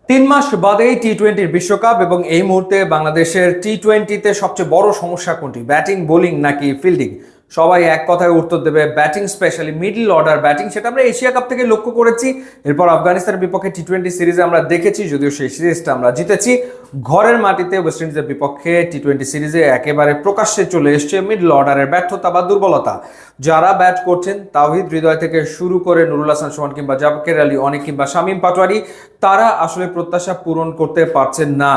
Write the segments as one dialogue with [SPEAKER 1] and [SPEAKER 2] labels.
[SPEAKER 1] 3 মাস বাদেই টি-20 বিশ্বকাপ এবং এই মুহূর্তে বাংলাদেশের টি-20তে সবচেয়ে বড় সমস্যা কোনটি? ব্যাটিং, বোলিং নাকি ফিল্ডিং? সবাই এক কথায় উত্তর দেবে batting, specially middle order batting. সেটা আমরা এশিয়া কাপ থেকে লক্ষ্য করেছি। এরপর আফগানিস্তানের বিপক্ষে টি-20 সিরিজে আমরা দেখেছি, যদিও সেই সিরিজটা আমরা জিতেছি। ঘরের মাটিতে ওয়েস্ট ইন্ডিজের বিপক্ষে টি-20 সিরিজে একেবারে প্রকাশ্যে চলে এসছে মিডল অর্ডারের ব্যর্থতা বা দুর্বলতা। যারা ব্যাট করছেন, তাওহিদ হৃদয় থেকে শুরু করে নুরুল হাসান সোহান কিংবা জাকের আলী অনেক কিংবা শামীম পাটোয়ারি, তারা আসলে প্রত্যাশা পূরণ করতে পারছেন না।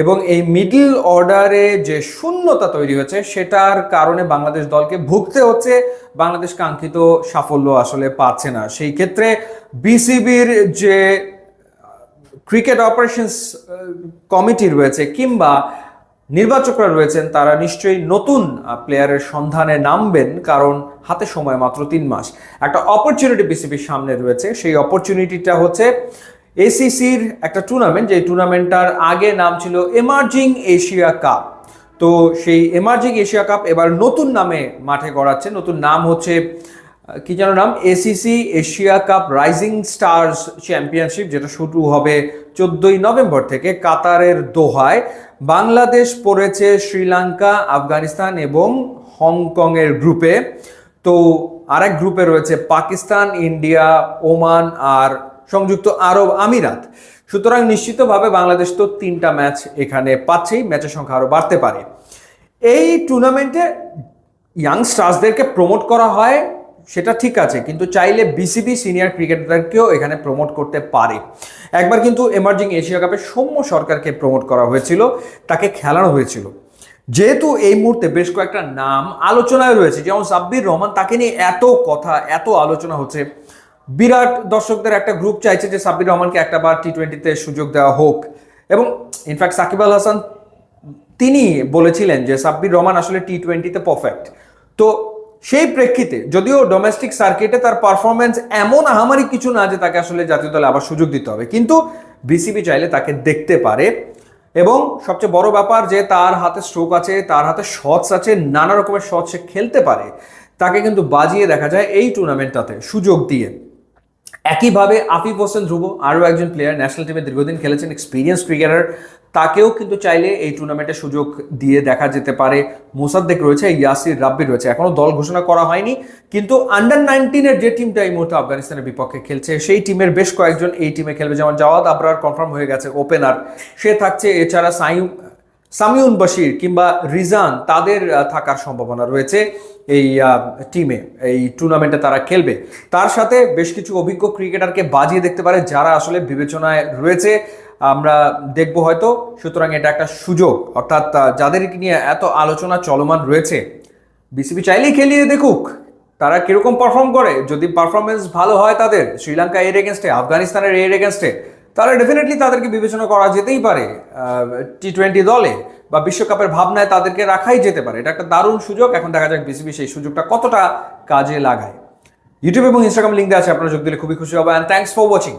[SPEAKER 1] এবং এই মিডল অর্ডারে যে শূন্যতা তৈরি হয়েছে, সেটার কারণে বাংলাদেশ দলকে ভুগতে হচ্ছে। বাংলাদেশ কাঙ্ক্ষিত সাফল্য আসলে পাচ্ছে না। সেই ক্ষেত্রে বিসিবির যে ক্রিকেট অপারেশনস কমিটি রয়েছে কিংবা নির্বাচকরা রয়েছেন, তারা নিশ্চয়ই নতুন প্লেয়ারের সন্ধানে নামবেন, কারণ হাতে সময় মাত্র 3 মাস। একটা অপরচুনিটি বিসিবির সামনে রয়েছে। সেই অপরচুনিটিটা হচ্ছে এসিসির একটা টুর্নামেন্ট, যে টুর্নামেন্টটার আগে নাম ছিল এমার্জিং এশিয়া কাপ। তো সেই এমার্জিং এশিয়া কাপ এবার নতুন নামে মাঠে গড়াচ্ছে। নতুন নাম হচ্ছে কি যেন নাম, ACC Asia cup rising stars championship, যেটা শুরু হবে 14ই নভেম্বর থেকে কাতারের দোহায়। বাংলাদেশ পড়েছে শ্রীলঙ্কা, আফগানিস্তান এবং হংকংয়ের গ্রুপে। তো আরেক গ্রুপে রয়েছে পাকিস্তান, ইন্ডিয়া, ওমান আর সংযুক্ত আরব আমিরাত। সুতরাং নিশ্চিতভাবে বাংলাদেশ তো 3টা ম্যাচ এখানে পাচ্ছেই, ম্যাচের সংখ্যা আরও বাড়তে পারে। এই টুর্নামেন্টে ইয়াং স্টার্সদেরকে প্রমোট করা হয়, সেটা ঠিক আছে, কিন্তু চাইলে বিসিবি সিনিয়র ক্রিকেটারকেও এখানে প্রমোট করতে পারে। একবার কিন্তু এমার্জিং এশিয়া কাপে সৌম্য সরকারকে প্রমোট করা হয়েছিল, তাকে খেলানো হয়েছিল। যেহেতু এই মুহূর্তে বেশ কয়েকটা নাম আলোচনায় রয়েছে, যেমন সাব্বির রহমান, তাকে নিয়ে এত কথা, এত আলোচনা হচ্ছে। বিরাট দর্শকদের একটা গ্রুপ চাইছে যে সাব্বির রহমানকে একটা বার টি-20তে সুযোগ দেওয়া হোক। এবং ইনফ্যাক্ট সাকিব আল হাসান তিনি বলেছিলেন যে সাব্বির রহমান আসলে টি-20তে পারফেক্ট। তো সেই প্রেক্ষিতে যদিও ডোমেস্টিক সার্কিটে তার পারফরমেন্স এমন আহামারি কিছু না যে তাকে আসলে জাতীয় দলে আবার সুযোগ দিতে হবে, কিন্তু বিসিবি চাইলে তাকে দেখতে পারে। এবং সবচেয়ে বড় ব্যাপার যে তার হাতে স্ট্রোক আছে, তার হাতে শটস আছে, নানা রকমের শট সে খেলতে পারে। তাকে কিন্তু বাজিয়ে দেখা যায় এই টুর্নামেন্টটাতে সুযোগ দিয়ে। একইভাবে আফিফ হোসেন ধ্রুব, আরও একজন প্লেয়ার, ন্যাশনাল টিমে দীর্ঘদিন খেলেছেন, এক্সপিরিয়েন্স ক্রিকেটার, তাকেও কিন্তু চাইলে এই টুর্নামেন্টে সুযোগ দিয়ে দেখা যেতে পারে। মোসাদ্দেক রয়েছে, ইয়াসির রাব্বি রয়েছে, এখনো দল ঘোষণা করা হয়নি, কিন্তু আন্ডার-19 যে টিমটা এই মুহূর্তে আফগানিস্তানের বিপক্ষে খেলছে, সেই টিমের বেশ কয়েকজন এই টিমে খেলবে। যেমন জাওয়াদ আবরার কনফার্ম হয়ে গেছে, ওপেনার সে থাকছে। এছাড়া সামিউন বাশির কিংবা রিজান, তাদের থাকার সম্ভাবনা রয়েছে এই টিমে। এই টুর্নামেন্টে তারা খেলবে। তার সাথে বেশ কিছু অভিজ্ঞ ক্রিকেটারকে বাজিয়ে দেখতে পারে, যারা আসলে বিবেচনায় রয়েছে, আমরা দেখবো হয়তো। সুতরাং এটা একটা সুযোগ, অর্থাৎ যাদেরকে নিয়ে এত আলোচনা চলমান রয়েছে, বিসিবি চাইলেই খেলিয়ে দেখুক তারা কিরকম পারফর্ম করে। যদি পারফরমেন্স ভালো হয় তাদের, শ্রীলঙ্কা এর এগেনস্টে, আফগানিস্তানের এর এগেনস্টে, তাহলে ডেফিনেটলি তাদেরকে বিবেচনা করা যেতেই পারে টি-20 দলে, বা বিশ্বকাপের ভাবনায় তাদেরকে রাখাই যেতে পারে। এটা একটা দারুণ সুযোগ। এখন দেখা যাক বিসিবি সেই সুযোগটা কতটা কাজে লাগায়। ইউটিউব এবং ইনস্টাগ্রাম লিঙ্ক দেওয়া আছে, আপনারা যোগ দিলে খুবই খুশি হবো। And thanks for watching.